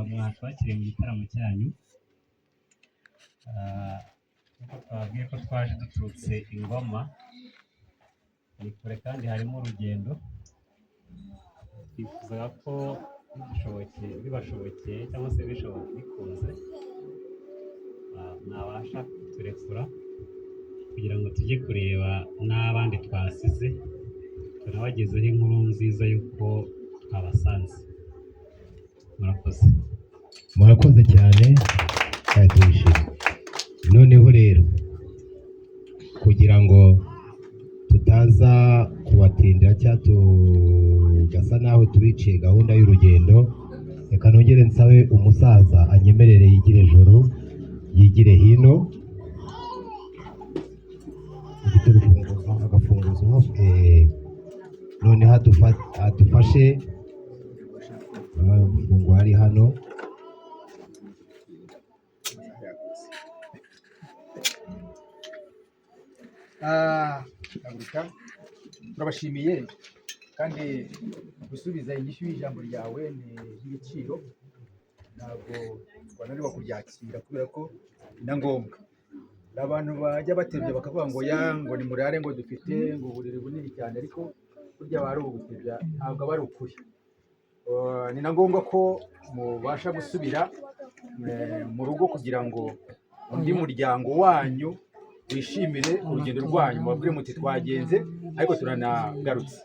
mwatwakiriye mu gitaramo cyanyu. Twabwiye ko twaje duturutse Ingoma, ni kure kandi harimo urugendo. Twifuzaga ko bibashobokeye cyangwa se bikunze mwabasha kuturekura kugira ngo tujye kureba n'abandi twasize, tunabagezeho inkuru nziza y'uko twabasanze. Murakoze cyane tuyishimye. Noneho rero kugira ngo tutaza kubatindira cyangwa tugasa naho tubiciye gahunda y'urugendo, reka nongere nsabe umusaza anyemerere yigire joro, yigire hino, agafunguzo noneho adufashe amafunguro ari hano. Turabashimiye kandi gusubiza inyishu y'ijambo ryawe ni y'igiciro, ntabwo twananirwa kuryakira kubera ko ni na ngombwa. Abantu bajya batebya bakavuga ngo ni murare ngo dufite ngo uburiri bunini cyane, ariko burya bari ubutebya ntabwo aba ari ukuri. Ni na ngombwa ko mubasha gusubira mu rugo kugira ngo undi muryango wanyu wishimire urugendo rwanyu, mubabwire muti twagenze ariko turanagarutse.